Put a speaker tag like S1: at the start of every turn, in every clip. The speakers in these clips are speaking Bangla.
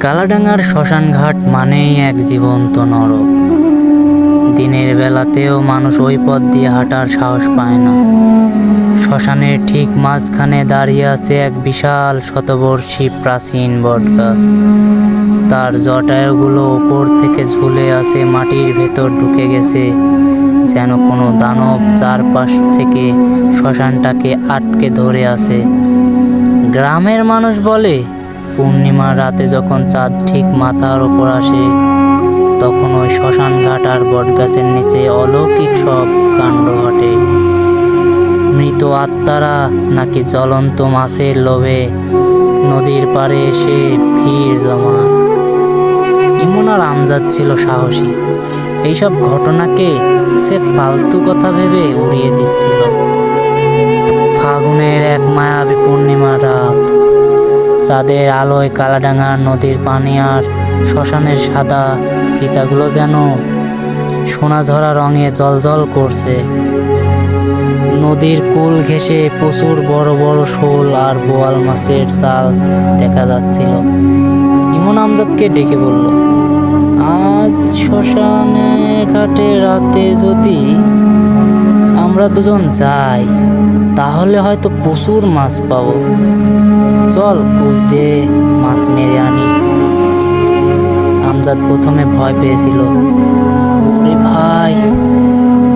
S1: কালাডাঙ্গার শ্মশানঘাট মানেই এক জীবন্ত নরক। দিনের বেলাতেও মানুষ ওই পথ দিয়ে হাঁটার সাহস পায় না। শ্মশানের ঠিক মাঝখানে দাঁড়িয়ে আছে এক বিশাল শতবর্ষী প্রাচীন বটগাছ। তার জটায়ুগুলো ওপর থেকে ঝুলে আছে, মাটির ভেতর ঢুকে গেছে, যেন কোনো দানব চারপাশ থেকে শ্মশানটাকে আটকে ধরে আছে। গ্রামের মানুষ বলে, পূর্ণিমার রাতে যখন চাঁদ ঠিক মাথার ওপর আসে, তখন ওই শ্মশানঘাট আর বটগাছের নিচে অলৌকিক সব কাণ্ড ঘটে। মৃত আত্মারা নাকি জ্বলন্ত মাছের লোভে নদীর পাড়ে এসে ভিড় জমায়। ইমন আর আমজাদ ছিল সাহসী। এইসব ঘটনাকে সে ফালতু কথা ভেবে উড়িয়ে দিচ্ছিল। ফাগুনের এক মায়াবী পূর্ণিমার রাত, চাঁদের আলোয় কালাডাঙ্গার নদীর পানি আর শ্মশানের সাদা চিতাগুলো যেন সোনাঝরা রঙে জ্বলজ্বল করছে। নদীর কুল ঘেঁষে প্রচুর বড় বড় শোল আর বোয়াল মাছের চাল দেখা যাচ্ছিল। ইমন আমজাদকে ডেকে বলল, আজ শ্মশানে ঘাটে রাতে যদি আমরা দুজন যাই, তাহলে হয়তো প্রচুর মাছ পাবো। চল, কুচ দিয়ে মাছ মেরে আনি। আমজাদ প্রথমে ভয় পেয়েছিল। ওরে ভাই,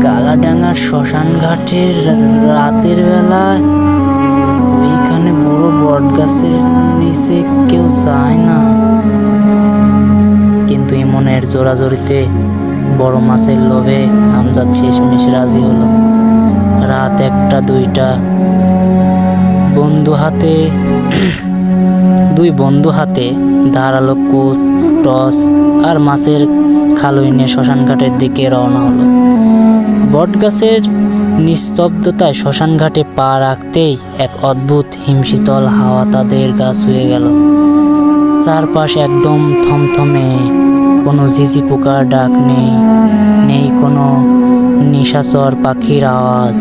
S1: কালাডাঙ্গার শ্মশান ঘাটের রাতের বেলায় ওইখানে বড় বট গাছের নিচে কেউ যায় না। কিন্তু ইমনের জোরাজোরিতে, বড় মাছের লোভে আমজাদ শেষমেশ রাজি হলো। রাত 1টা 2টা, দুই বন্ধু হাতে ধারালো কুচ, টস আর মাছের খালুই নিয়ে শ্মশানঘাটের দিকে রওনা হলো। বটগাছের নিস্তব্ধতায় শ্মশানঘাটে পা রাখতেই এক অদ্ভুত হিমশীতল হাওয়া তাদের গা ছুঁয়ে গেল। চারপাশ একদম থমথমে, কোনো ঝিঝি পোকার ডাক নেই, নেই কোনো নিশাচর পাখির আওয়াজ।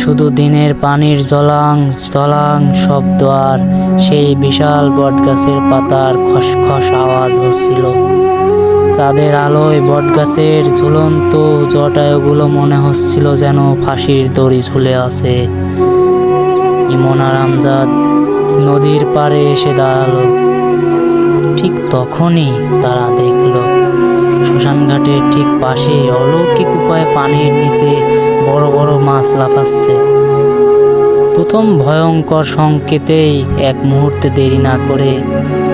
S1: শুধু দিনের পানির জলাং জলাং শব্দ আর সেই বিশাল বটগাছের পাতার খসখস আওয়াজ হচ্ছিল। চাঁদের আলোয় বটগাছের ঝুলন্ত জটায়ুগুলো মনে হচ্ছিল যেন ফাঁসির দড়ি ঝুলে আছে। ইমন আর আমজাদ নদীর পাড়ে এসে দাঁড়ালো। ঠিক তখনই তারা দেখল, শ্মশানঘাটের ঠিক পাশে অলৌকিক উপায়ে পানির নিচে বড় বড় মাছ লাফাচ্ছে। প্রথম ভয়ঙ্কর সংকেতেই এক মুহূর্তে দেরি না করে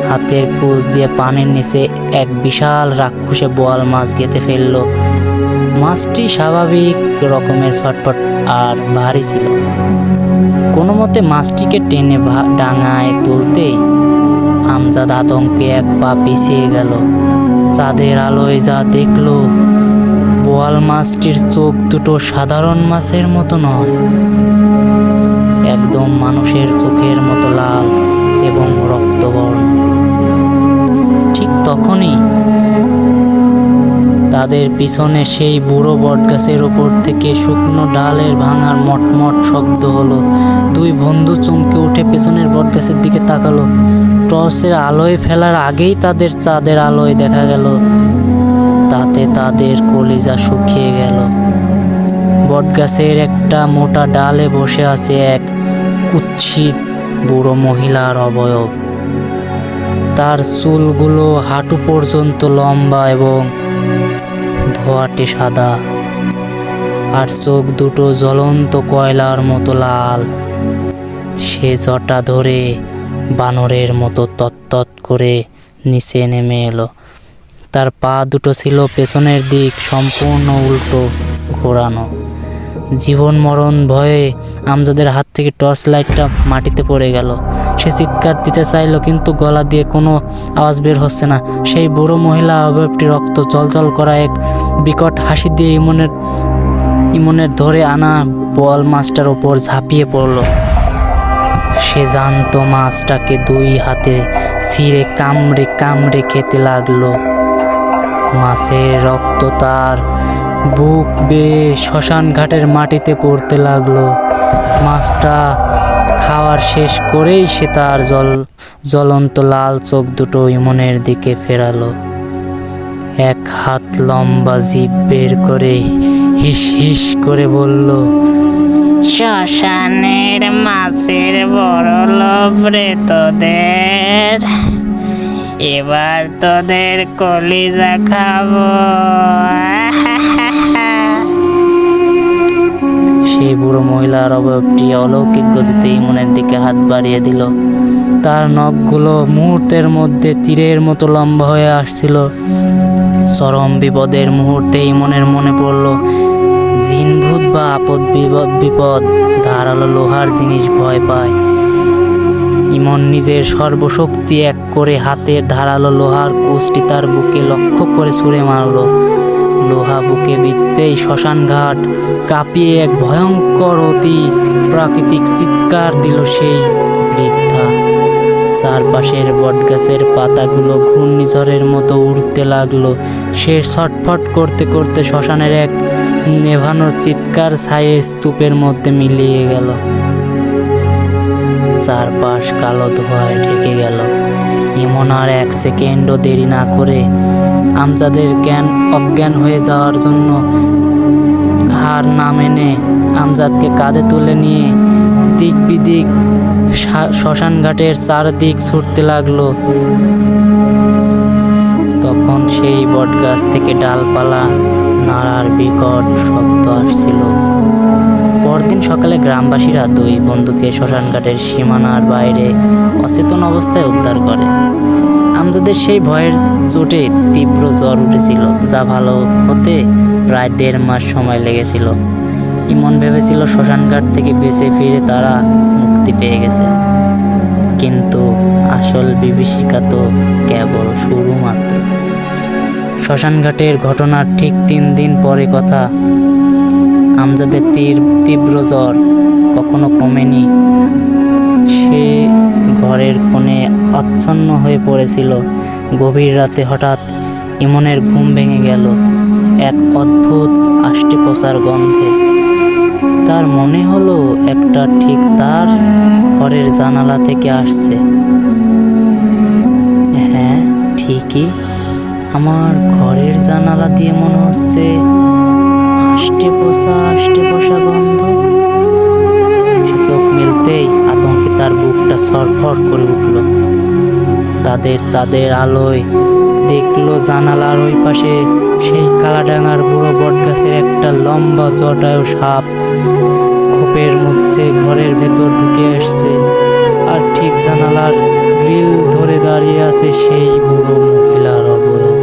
S1: হাতের কুচ দিয়ে পানির নিচে এক বিশাল রাক্ষসে বোয়াল মাছ গেঁথে ফেলল। মাছটি স্বাভাবিক রকমের ছটফট আর ভারী ছিল। কোনো মতে মাছটিকে টেনে ডাঙায় তুলতেই আমজাদ আতঙ্কে এক পা পিছিয়ে গেল। চাঁদের আলোয় যা দেখল, বোয়াল মাছটির চোখ দুটো সাধারণ মাছের মতো নয়, একদম মানুষের চোখের মতো লাল এবং রক্তবর্ণ। ঠিক তখনই তাদের পিছনে সেই বুড়ো বটগাছের ওপর থেকে শুকনো ডালের ভাঙার মটমট শব্দ হলো। দুই বন্ধু চমকে উঠে পেছনের বটগাছের দিকে তাকালো। টর্চের আলোয় ফেলার আগেই তাদের চাঁদের আলোয় দেখা গেল, তাতে তাদের কলিজা শুকিয়ে গেল। বটগাছের একটা মোটা ডালে বসে আছে এক কুৎসিত বুড়ো মহিলার অবয়ব। তার চুলগুলো হাঁটু পর্যন্ত লম্বা এবং ধোঁয়াটে সাদা, আর চোখ দুটো জ্বলন্ত কয়লার মতো লাল। সে জটা ধরে বানরের মতো তত্তত করে নিচে নেমে এলো। তার পা দুটো ছিল পেছনের দিক সম্পূর্ণ উল্টো ঘোরানো। জীবন মরণ ভয়ে আমজাদের হাত থেকে টর্চ লাইটটা মাটিতে পড়ে গেল। সে চিৎকার দিতে চাইল, কিন্তু গলা দিয়ে কোনো আওয়াজ বের হচ্ছে না। সেই বুড়ো মহিলা অবয়বটি রক্ত চলচল করা এক বিকট হাসি দিয়ে ইমনের ধরে আনা বোয়াল মাছটার ওপর ঝাঁপিয়ে পড়ল। সে জ্যান্ত মাছটাকে দুই হাতে ছিঁড়ে কামড়ে কামড়ে খেতে লাগলো। মাছের রক্ত তার বুক বেয়ে শ্মশান ঘাটের মাটিতে পড়তে লাগলো। মাছটা খাওয়ার শেষ করেই সে তার জ্বলন্ত লাল চোখ দুটো ইমনের দিকে ফেরালো। এক হাত লম্বা জিভ বের করে হিস হিস করে বলল,
S2: শ্মশানের মাছের বড় লোভ রে তোদের, এবার তোদের কলিজা খাবো।
S1: সেই বুড়ো মহিলার অবয়বটি অলৌকিক গতিতে ইমনের দিকে হাত বাড়িয়ে দিল। তার নখগুলো মুহূর্তের মধ্যে তীরের মতো লম্বা হয়ে আসছিল। চরম বিপদের মুহূর্তে ইমনের মনে পড়ল, জিনভূত বা আপদ বিপদ ধারালো লোহার জিনিস ভয় পায়। ইমন নিজের সর্বশক্তি এক করে হাতের ধারালো লোহার কুচটি তার বুকে লক্ষ্য করে ছুঁড়ে মারল। লোহা বুকে বিঁধতেই শ্মশান ঘাট কাঁপিয়ে এক ভয়ঙ্কর অতি প্রাকৃতিক চিৎকার দিল সেই বৃদ্ধা। চারপাশের বটগাছের পাতাগুলো ঘূর্ণিঝড়ের মতো উড়তে লাগলো। সে ছটফট করতে করতে শ্মশানের এক নেভানো চিৎকার ছায়ের স্তূপের মধ্যে মিলিয়ে গেল। চারপাশ কালো ধোঁয়ায় ঢেকে গেল। ইমন আর এক সেকেন্ডও দেরি না করে আমজাদের অজ্ঞান হয়ে যাওয়ার জন্য হার না মেনে আমজাদকে কাঁধে তুলে নিয়ে দিক বিদিক শ্মশান ঘাটের চারদিক ছুটতে লাগলো। তখন সেই বটগাছ থেকে ডালপালা নাড়ার বিকট শব্দ আসছিল। পরদিন সকালে গ্রামবাসীরা দুই বন্ধুকে শ্মশান ঘাটের সীমানার বাইরে অচেতন অবস্থায় উদ্ধার করে। আমজাদের সেই ভয়ের চোটে তীব্র জ্বর উঠেছিল, যা ভালো হতে প্রায় 1.5 মাস সময় লেগেছিল। ইমন ভেবেছিল শ্মশান ঘাট থেকে বেঁচে ফিরে তারা মুক্তি পেয়ে গেছে, কিন্তু আসল বিভীষিকা তো কেবল শুরু মাত্র। শ্মশান ঘাটের ঘটনার ঠিক 3 দিন পরে কথা। আমজাদের তীব্র জ্বর কখনো কমেনি। সে ঘরের কোণে আচ্ছন্ন হয়ে পড়েছিল। গভীর রাতে হঠাৎ ইমনের ঘুম ভেঙে গেল এক অদ্ভুত আষ্টে পচার গন্ধে। তার মনে হলো একটা ঠিক তার ঘরের জানালা থেকে আসছে। হ্যাঁ, ঠিকই, আমার ঘরের জানালা দিয়ে মনে হচ্ছে আষ্টে পচা গন্ধ। সে চোখ মেলতেই আতঙ্কে তার বুকটা ছটফট করে উঠল। তাদের চাঁদের আলোয় দেখলো জানালার ওই পাশে সেই কালাডাঙ্গার বুড়ো বটগাছের একটা লম্বা জটায়ু সাপ খোপের মধ্যে ঘরের ভেতর ঢুকে আসছে। আর ঠিক জানালার গ্রিল ধরে দাঁড়িয়ে আছে সেই বুড়ো মহিলার অবয়ব।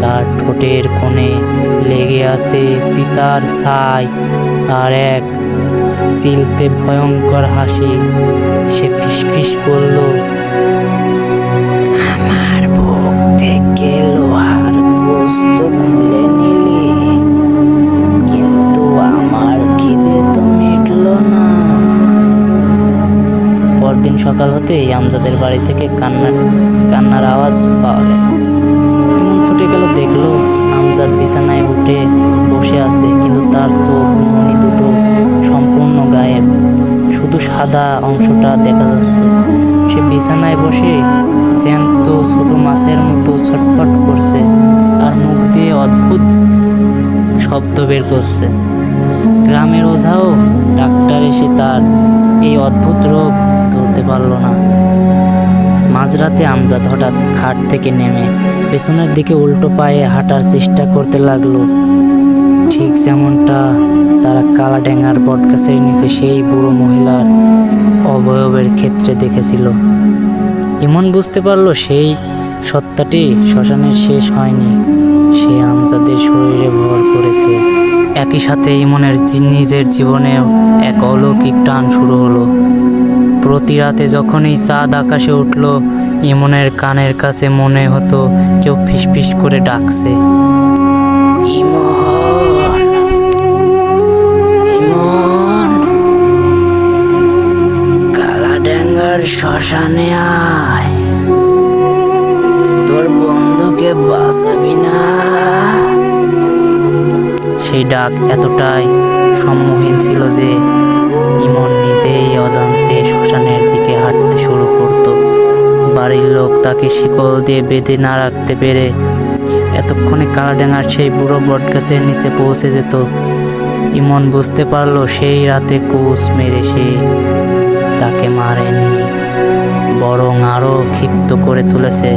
S1: তার ঠোঁটের কোণে লেগে আছে চিতার ছাই আর এক চিলতে ভয়ঙ্কর হাসি। সে ফিসফিস বলল,
S2: আমার বুক থেকে লোহার গোস্ত খুলে নিলি, কিন্তু আমার খিদে তো মিটলো না।
S1: পরদিন সকাল হতেই আমজাদের বাড়ি থেকে কান্নার আওয়াজ পাওয়া গেল। ইমন ছুটে গেল, দেখলো আমজাদ বিছানায় উঠে বসে আছে, কিন্তু তার চোখ মনি দুটো সম্পূর্ণ গায়েব, শুধু সাদা অংশটা দেখা যাচ্ছে। সে বিছানায় বসে জ্যান্ত ছোট মাছের মতো ছটফট করছে আর মুখ দিয়ে অদ্ভুত শব্দ বের করছে। গ্রামের ওঝাও ডাক্তার এসে তার এই অদ্ভুত রোগ ধরতে পারল না। মাঝরাতে আমজাদ হঠাৎ খাট থেকে নেমে পেছনের দিকে উল্টো পায়ে হাঁটার চেষ্টা করতে লাগলো, ঠিক যেমনটা তারা কালাডাঙ্গার বটগাছের নিচে সেই বুড়ো মহিলার অবয়বের ক্ষেত্রে দেখেছিল। ইমন বুঝতে পারল সেই সত্তাটি শ্মশানের শেষ হয়নি, সে আমজাদের শরীরে ভর করেছে। একই সাথে ইমনের নিজের জীবনেও এক অলৌকিক টান শুরু হলো। প্রতি রাতে যখনই চাঁদ আকাশে উঠল, ইমনের কানের কাছে মনে হতো কেউ ফিসফিস করে ডাকছে,
S2: ইমন, ইমন, কালাডাঙ্গার শ্মশানে আয়, তোর বন্ধুকে বাঁচাবি।
S1: সেই ডাক এতটাই সম্মোহীন ছিল যে ইমন নিজেই অজান্তে শ্মশানের দিকে হাঁটতে শুরু করত। বাড়ির লোক তাকে শিকল দিয়ে বেঁধে না রাখতে পেরে এতক্ষণে কালাডাঙ্গার সেই বুড়ো বটগাছের নিচে পৌঁছে যেত। ইমন বুঝতে পারলো সেই রাতে কোষ মেরে সে তাকে মারেনি, বরং আরো ক্ষিপ্ত করে তুলেছে।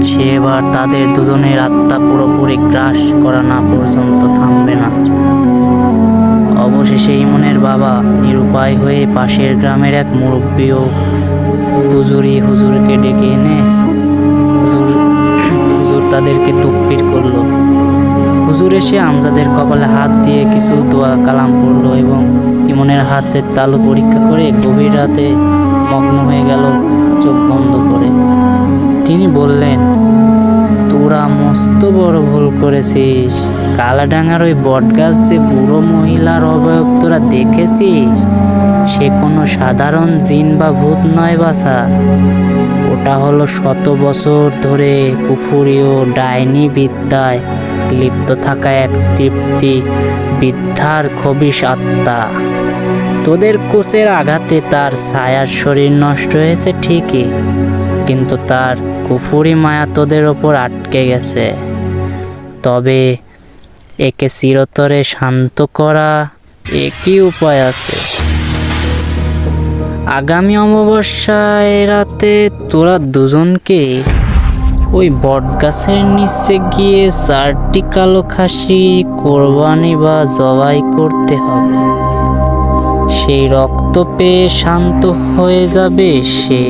S1: সে এবার তাদের দুজনের আত্মা পুরোপুরি গ্রাস করা না পর্যন্ত থামবে না। অবশেষে ইমনের বাবা নিরুপায় হয়ে পাশের গ্রামের এক মুরব্বী ও হুজুরকে ডেকে এনে হুজুর তাদেরকে তকবির করলো। হুজুর এসে আমজাদের কপালে হাত দিয়ে কিছু দোয়া কালাম পড়লো এবং ইমনের হাতের তালু পরীক্ষা করে গভীর রাতে মগ্ন হয়ে গেল চোখ বন্ধ করে। তিনি বললেন, তোরা মস্ত বড় ভুল করেছিস। কালাডাঙ্গার ওই বটগাছ যে বুড়ো মহিলার অবয়ব তোরা দেখেছিস, সে কোনো সাধারণ জিন বা ভূত নয় বাছা। ওটা হলো শত বছর ধরে কুফুরি ও ডাইনি বিদ্যায় লিপ্ত থাকা এক তৃপ্তি বৃদ্ধার খবিশ আত্মা। তোদের কোষের আঘাতে তার ছায়ার শরীর নষ্ট হয়েছে ঠিকই, কিন্তু তার কুফুরি মায়া তোদের ওপর আটকে গেছে। তবে একে চিরতরে শান্ত করা একই উপায় আছে। আগামী অমাবস্যায় রাতে তোরা দুজনকে ওই বটগাছের নিচে গিয়ে 4টি কালো খাসি কোরবানি বা জবাই করতে হবে। সেই রক্ত পেয়ে শান্ত হয়ে যাবে সে,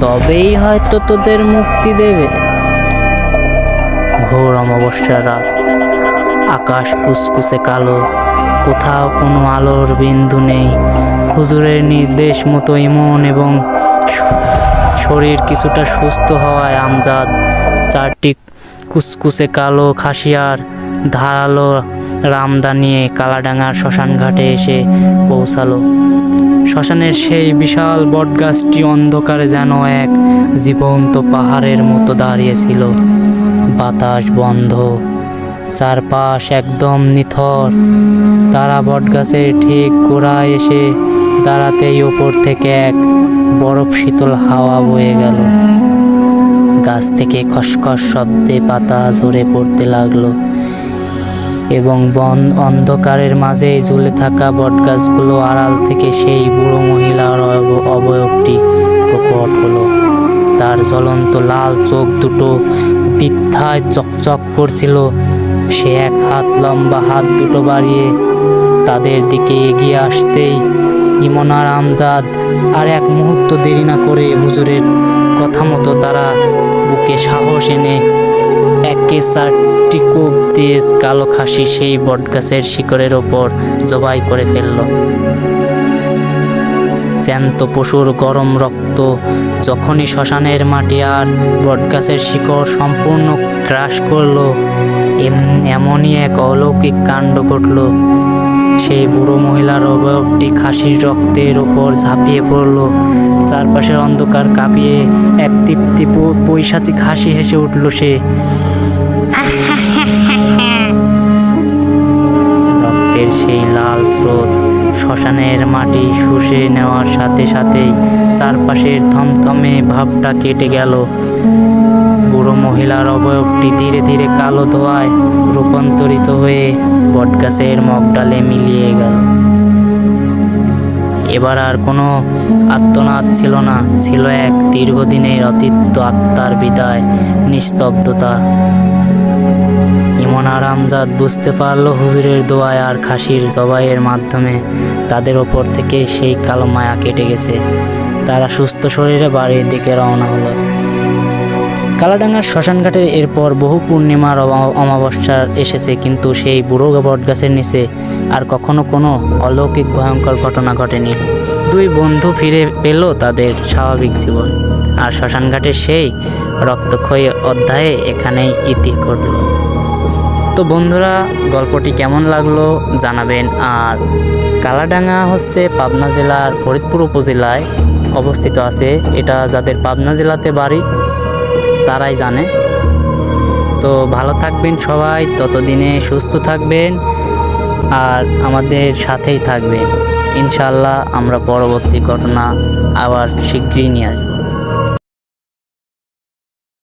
S1: তবেই হয়তো তোদের মুক্তি দেবে। ঘোর অমাবস্যার রাত, আকাশ কুচকুচে কালো, কোথাও কোনো আলোর বিন্দু নেই। হুজুরের নির্দেশ মতো ইমন এবং শরীর কিছুটা সুস্থ হওয়ায় আমজাদ 4টি কুচকুচে কালো খাসিয়ার ধারালো রামদা নিয়ে কালাডাঙ্গার শ্মশান ঘাটে এসে পৌঁছালো। শ্মশানের সেই বিশাল বটগাছটি অন্ধকারে যেন এক জীবন্ত পাহাড়ের মতো দাঁড়িয়েছিল। বাতাস বন্ধ, চারপাশ একদম নিথর। তারা বটগাছের ঠিক গোড়ায় এসে দাঁড়াতেই ওপর থেকে এক বরফ শীতল হাওয়া বয়ে গেল। গাছ থেকে খসখস শব্দে পাতা ঝরে পড়তে লাগলো এবং অন্ধকারের মাঝেই ঝুলে থাকা বটগাছগুলো আড়াল থেকে সেই বুড়ো মহিলার অবয়বটি প্রকট হলো। তার জ্বলন্ত লাল চোখ দুটো বৃদ্ধায় চকচক করছিল। সে এক হাত লম্বা হাত দুটো বাড়িয়ে তাদের দিকে এগিয়ে আসতেই ইমন আর আমজাদ আর এক মুহূর্ত দেরি না করে হুজুরের কথা মতো তারা বুকে সাহস এনে একে 4টি কোপ দিয়ে কালো খাসি সেই বটগাছের শিকড়ের ওপর জবাই করে ফেলল। জ্যান্ত পশুর গরম রক্ত যখনই শ্মশানের মাটি আর বটগাছের শিকড় সম্পূর্ণ গ্রাস করল, এমনই এক অলৌকিক কাণ্ড ঘটল। সেই বুড়ো মহিলার অবয়বটি খাসির রক্তের ওপর ঝাঁপিয়ে পড়ল। চারপাশের অন্ধকার কাঁপিয়ে এক তৃপ্তি পৈশাচিক হাসি হেসে উঠল সে। রক্তের সেই লাল স্রোত শ্মশানের মাটি শুষে নেওয়ার সাথে সাথেই চারপাশের থমথমে ভাবটা কেটে গেল। বুড়ো মহিলার অবয়বটি ধীরে ধীরে কালো ধোঁয়ায় রূপান্তরিত হয়ে বটগাছের মগডালে মিলিয়ে গেল। এবার আর কোনো আর্তনাদ ছিল না, ছিল এক দীর্ঘদিনের অতীত আত্মার বিদায়, নিস্তব্ধতা। ইমন আর আমজাদ বুঝতে পারল হুজুরের দোয়ায় আর খাসির জবাইয়ের মাধ্যমে তাদের ওপর থেকে সেই কালো মায়া কেটে গেছে। তারা সুস্থ শরীরে বাড়ির দিকে রওনা হলো। কালাডাঙ্গার শ্মশানঘাটের এরপর বহু পূর্ণিমার অমাবস্যা এসেছে, কিন্তু সেই বুড়ো বটগাছের নিচে আর কখনো কোনো অলৌকিক ভয়ঙ্কর ঘটনা ঘটেনি। দুই বন্ধু ফিরে পেল তাদের স্বাভাবিক জীবন, আর শ্মশানঘাটের সেই রক্তক্ষয়ী অধ্যায়ে এখানেই ইতি ঘটল। তো বন্ধুরা, গল্পটি কেমন লাগলো জানাবেন। আর কালাডাঙ্গা হচ্ছে পাবনা জেলার ফরিদপুর উপজেলায় অবস্থিত আছে। এটা যাদের পাবনা জেলাতে বাড়ি তারাই জানে। তো তো ভালো থাকবেন সবাই, ততদিনে সুস্থ থাকবেন আর আমাদের সাথেই থাকবেন। ইনশাআল্লাহ আমরা পরবর্তী ঘটনা আবার শীঘ্রই নিয়ে আসবো।